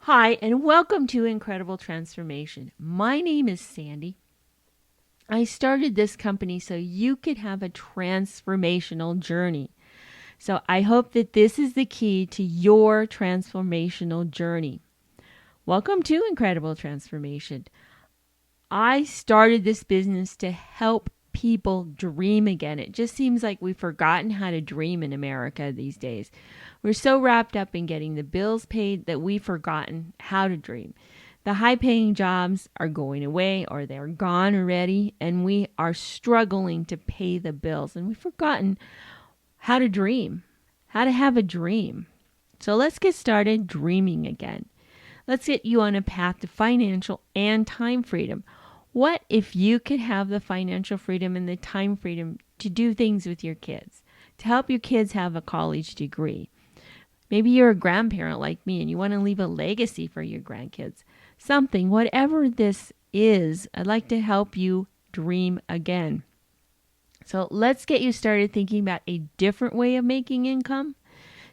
Hi, and welcome to Incredible Transformation. My name is Sandy. I started this company so you could have a transformational journey. So I hope that this is the key to your transformational journey. Welcome to Incredible Transformation. I started this business to help people dream again. It just seems like we've forgotten how to dream in America these days. We're so wrapped up in getting the bills paid that we've forgotten how to dream. The high paying jobs are going away or they're gone already, and we are struggling to pay the bills. And we've forgotten how to dream, how to have a dream. So let's get started dreaming again. Let's get you on a path to financial and time freedom. What if you could have the financial freedom and the time freedom to do things with your kids, to help your kids have a college degree? Maybe you're a grandparent like me and you want to leave a legacy for your grandkids. Something, whatever this is, I'd like to help you dream again. So let's get you started thinking about a different way of making income.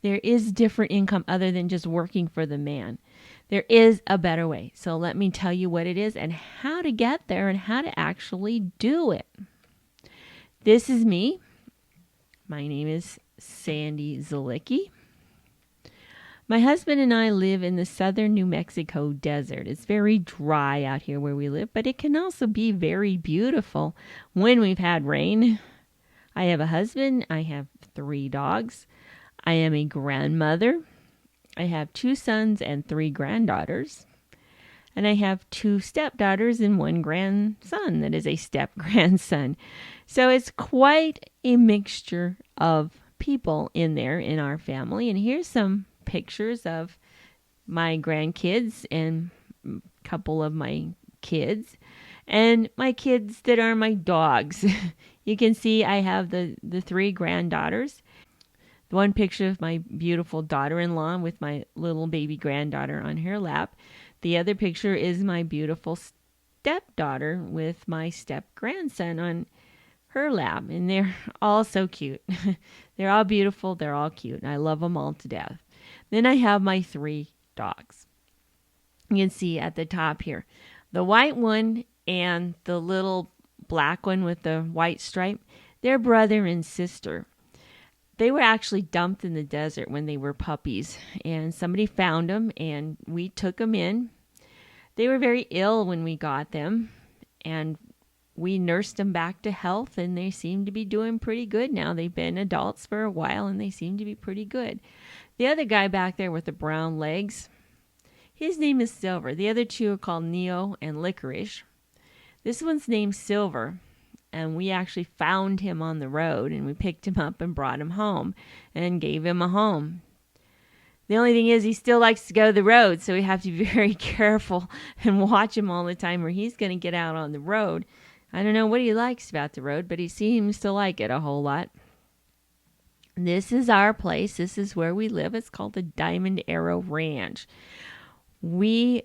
There is different income other than just working for the man. There is a better way. So let me tell you what it is and how to get there and how to actually do it. This is me. My name is Sandy Zalicki. My husband and I live in the southern New Mexico desert. It's very dry out here where we live, but it can also be very beautiful when we've had rain. I have a husband. I have 3 dogs. I am a grandmother. I have 2 sons and 3 granddaughters. And I have 2 stepdaughters and 1 grandson that is a step-grandson. So it's quite a mixture of people in there in our family. And here's some pictures of my grandkids and a couple of my kids. And my kids that are my dogs. You can see I have the 3 granddaughters. The one picture of my beautiful daughter-in-law with my little baby granddaughter on her lap. The other picture is my beautiful stepdaughter with my step-grandson on her lap. And they're all so cute. They're all beautiful. They're all cute. And I love them all to death. Then I have my 3 dogs. You can see at the top here. The white one and the little black one with the white stripe, they're brother and sister. They were actually dumped in the desert when they were puppies, and somebody found them, and we took them in. They were very ill when we got them, and we nursed them back to health, and they seem to be doing pretty good now. They've been adults for a while, and they seem to be pretty good. The other guy back there with the brown legs, his name is Silver. The other 2 are called Neo and Licorice. This one's named Silver. And we actually found him on the road, and we picked him up and brought him home and gave him a home. The only thing is he still likes to go the road, so we have to be very careful and watch him all the time or he's going to get out on the road. I don't know what he likes about the road, but he seems to like it a whole lot. This is our place. This is where we live. It's called the Diamond Arrow Ranch. We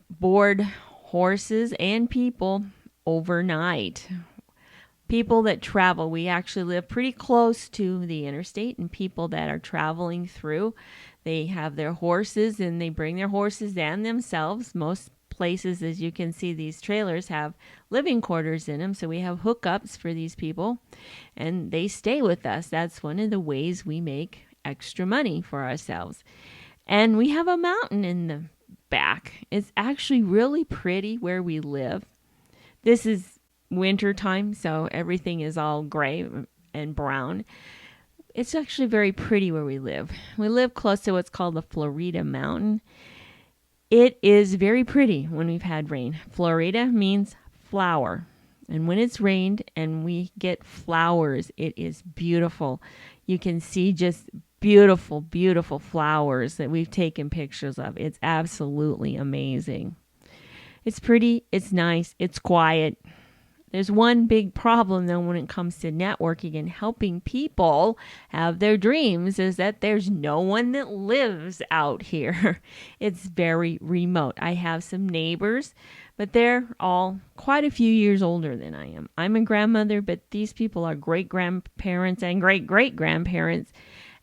board horses and people overnight. People that travel, we actually live pretty close to the interstate, and people that are traveling through, they have their horses and they bring their horses and themselves. Most places, as you can see, these trailers have living quarters in them, so we have hookups for these people, and they stay with us. That's one of the ways we make extra money for ourselves. And we have a mountain in the back. It's actually really pretty where we live. This is winter time, so everything is all gray and brown. It's actually very pretty where we live. We live close to what's called the Florida Mountain. It is very pretty when we've had rain. Florida means flower. And when it's rained and we get flowers, it is beautiful. You can see just beautiful, beautiful flowers that we've taken pictures of. It's absolutely amazing. It's pretty, it's nice, it's quiet. There's one big problem, though, when it comes to networking and helping people have their dreams, is that there's no one that lives out here. It's very remote. I have some neighbors, but they're all quite a few years older than I am. I'm a grandmother, but these people are great-grandparents and great-great-grandparents,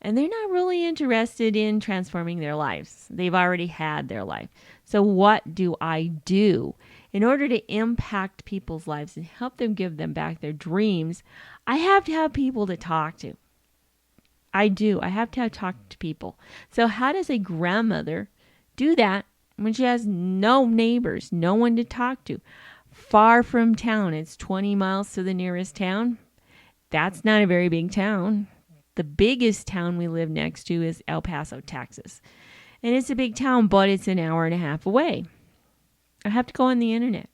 and they're not really interested in transforming their lives. They've already had their life. So what do I do? In order to impact people's lives and help them give them back their dreams, I have to have people to talk to. I do. I have to talk to people. So how does a grandmother do that when she has no neighbors, no one to talk to? Far from town. It's 20 miles to the nearest town. That's not a very big town. The biggest town we live next to is El Paso, Texas. And it's a big town, but it's an hour and a half away. I have to go on the internet.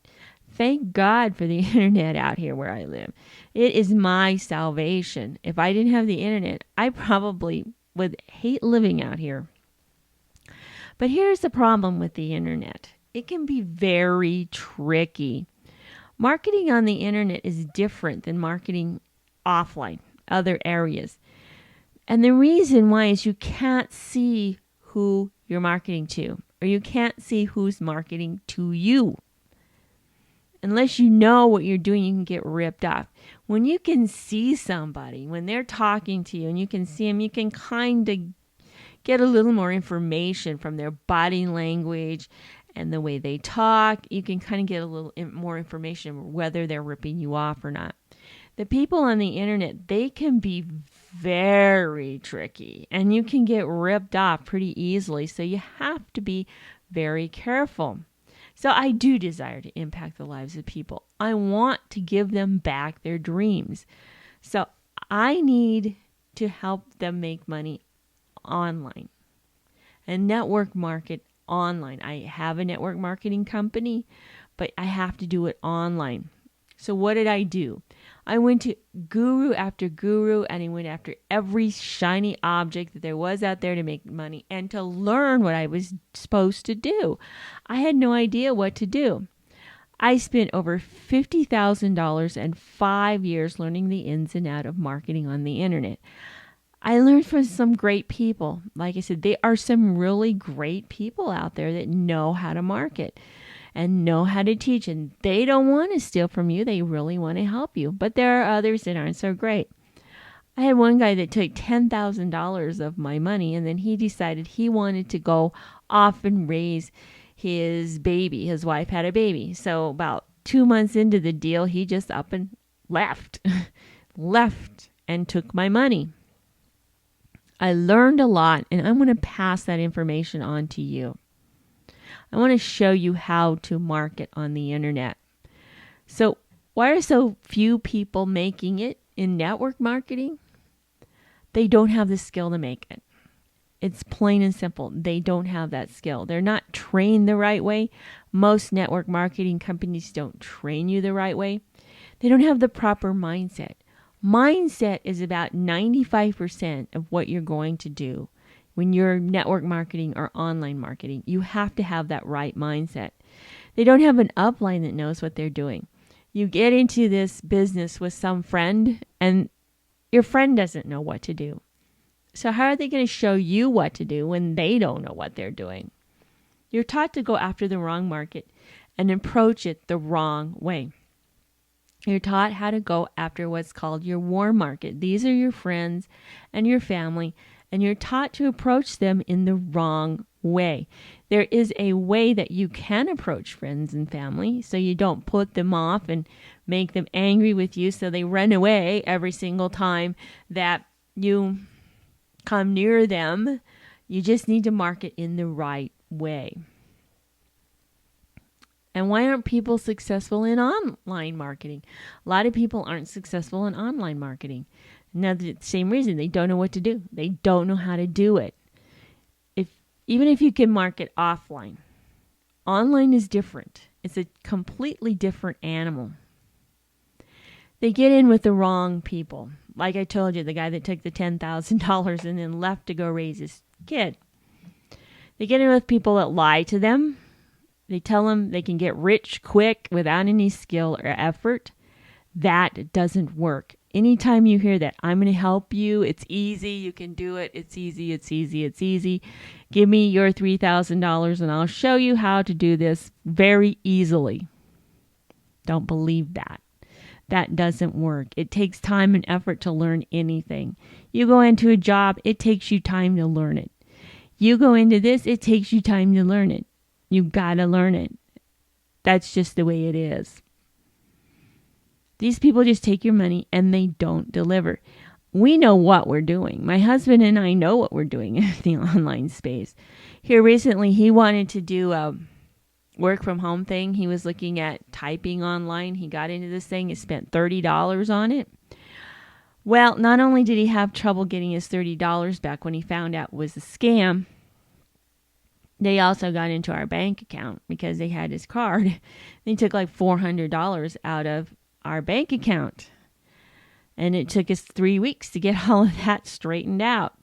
Thank God for the internet out here where I live. It is my salvation. If I didn't have the internet, I probably would hate living out here. But here's the problem with the internet. It can be very tricky. Marketing on the internet is different than marketing offline, other areas. And the reason why is you can't see who you're marketing to, or you can't see who's marketing to you. Unless you know what you're doing, you can get ripped off. When you can see somebody, when they're talking to you and you can see them, you can kind of get a little more information from their body language and the way they talk. You can kind of get a little more information whether they're ripping you off or not. The people on the internet, they can be very tricky and you can get ripped off pretty easily. So you have to be very careful. So I do desire to impact the lives of people. I want to give them back their dreams. So I need to help them make money online and network market online. I have a network marketing company, but I have to do it online. So what did I do? I went to guru after guru, and I went after every shiny object that there was out there to make money and to learn what I was supposed to do. I had no idea what to do. I spent over $50,000 and 5 years learning the ins and outs of marketing on the internet. I learned from some great people. Like I said, there are some really great people out there that know how to market and know how to teach, and they don't want to steal from you. They really want to help you. But there are others that aren't so great. I had one guy that took $10,000 of my money, and then he decided he wanted to go off and raise his baby. His wife had a baby. So about 2 months into the deal, he just up and left. Left and took my money. I learned a lot, and I'm going to pass that information on to you. I want to show you how to market on the internet. So why are so few people making it in network marketing? They don't have the skill to make it. It's plain and simple. They don't have that skill. They're not trained the right way. Most network marketing companies don't train you the right way. They don't have the proper mindset. Mindset is about 95% of what you're going to do. When you're network marketing or online marketing, you have to have that right mindset. They don't have an upline that knows what they're doing. You get into this business with some friend and your friend doesn't know what to do. So how are they going to show you what to do when they don't know what they're doing? You're taught to go after the wrong market and approach it the wrong way. You're taught how to go after what's called your warm market. These are your friends and your family, and you're taught to approach them in the wrong way. There is a way that you can approach friends and family so you don't put them off and make them angry with you so they run away every single time that you come near them. You just need to market in the right way. And why aren't people successful in online marketing? A lot of people aren't successful in online marketing. Now, the same reason, they don't know what to do. They don't know how to do it. Even if you can market offline, online is different. It's a completely different animal. They get in with the wrong people. Like I told you, the guy that took the $10,000 and then left to go raise his kid. They get in with people that lie to them. They tell them they can get rich quick without any skill or effort. That doesn't work. Anytime you hear that, I'm going to help you, it's easy, you can do it, it's easy, it's easy, it's easy. Give me your $3,000 and I'll show you how to do this very easily. Don't believe that. That doesn't work. It takes time and effort to learn anything. You go into a job, it takes you time to learn it. You go into this, it takes you time to learn it. You gotta learn it. That's just the way it is. These people just take your money and they don't deliver. We know what we're doing. My husband and I know what we're doing in the online space. Here recently, he wanted to do a work from home thing. He was looking at typing online. He got into this thing. He spent $30 on it. Well, not only did he have trouble getting his $30 back when he found out it was a scam, they also got into our bank account because they had his card. They took like $400 out of our bank account. And it took us 3 weeks to get all of that straightened out.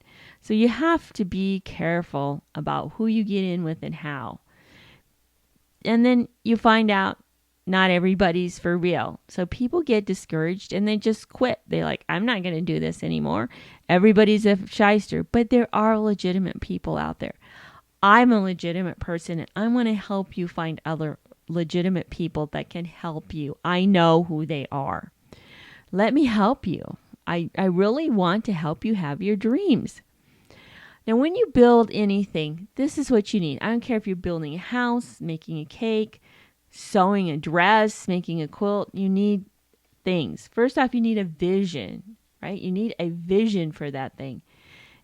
So you have to be careful about who you get in with and how. And then you find out not everybody's for real. So people get discouraged and they just quit. They're like, I'm not going to do this anymore. Everybody's a shyster. But there are legitimate people out there. I'm a legitimate person and I want to help you find other legitimate people that can help you. I know who they are. Let me help you. I really want to help you have your dreams. Now, when you build anything, this is what you need. I don't care if you're building a house, making a cake, sewing a dress, making a quilt. You need things. First off, you need a vision, right? You need a vision for that thing.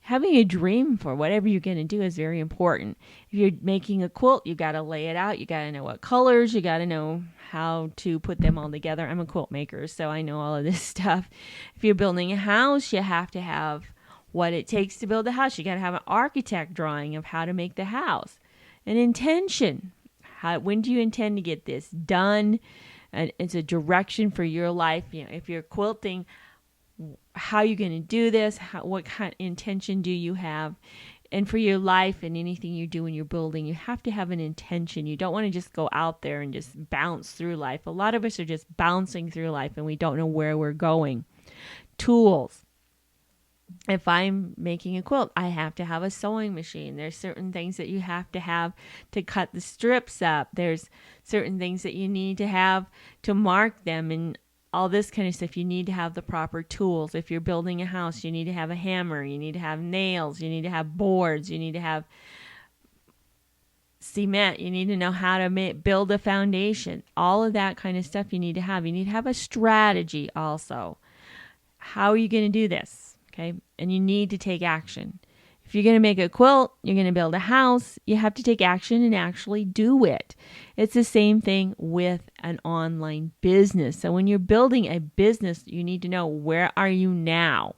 Having a dream for whatever you're going to do is very important. If you're making a quilt, you got to lay it out. You got to know what colors. You got to know how to put them all together. I'm a quilt maker, so I know all of this stuff. If you're building a house, you have to have what it takes to build a house. You got to have an architect drawing of how to make the house. An intention. When do you intend to get this done? And it's a direction for your life. You know, if you're quilting, how are you going to do this? What kind of intention do you have? And for your life and anything you do when you're building, you have to have an intention. You don't want to just go out there and just bounce through life. A lot of us are just bouncing through life and we don't know where we're going. Tools. If I'm making a quilt, I have to have a sewing machine. There's certain things that you have to cut the strips up. There's certain things that you need to have to mark them and all this kind of stuff. You need to have the proper tools. If you're building a house, you need to have a hammer. You need to have nails. You need to have boards. You need to have cement. You need to know how to build a foundation. All of that kind of stuff you need to have. You need to have a strategy also. How are you going to do this? Okay, and you need to take action. If you're going to make a quilt, you're going to build a house, you have to take action and actually do it. It's the same thing with an online business. So when you're building a business, you need to know, where are you now?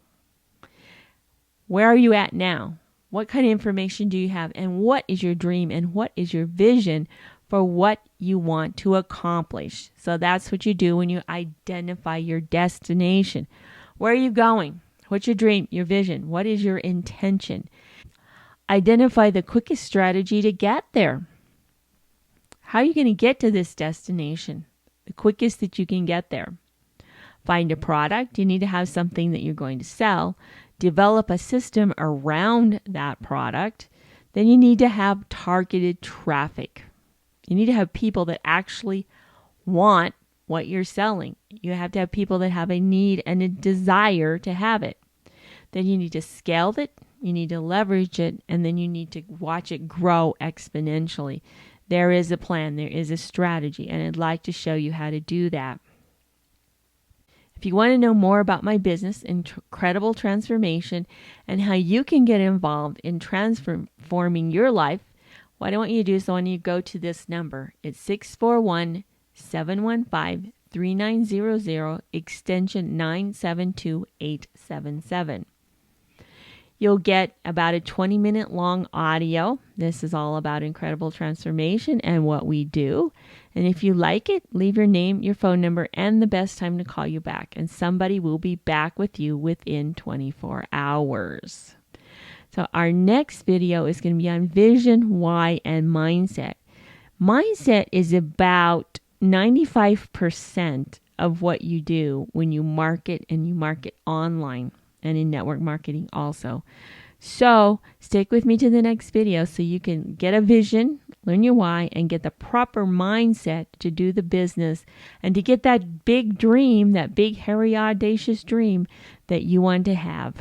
Where are you at now? What kind of information do you have? And what is your dream? And what is your vision for what you want to accomplish? So that's what you do when you identify your destination. Where are you going? What's your dream, your vision? What is your intention? Identify the quickest strategy to get there. How are you going to get to this destination? The quickest that you can get there. Find a product. You need to have something that you're going to sell. Develop a system around that product. Then you need to have targeted traffic. You need to have people that actually want what you're selling. You have to have people that have a need and a desire to have it. Then you need to scale it, you need to leverage it, and then you need to watch it grow exponentially. There is a plan, there is a strategy, and I'd like to show you how to do that. If you want to know more about my business, Incredible Transformation, and how you can get involved in transforming your life, what I want you to do is I want you to go to this number. It's 641-715-3900, extension 972877. You'll get about a 20-minute long audio. This is all about Incredible Transformation and what we do. And if you like it, leave your name, your phone number, and the best time to call you back. And somebody will be back with you within 24 hours. So our next video is going to be on vision, why, and mindset. Mindset is about 95% of what you do when you market, and you market online and in network marketing also. So stick with me to the next video so you can get a vision, learn your why, and get the proper mindset to do the business and to get that big dream, that big, hairy, audacious dream that you want to have.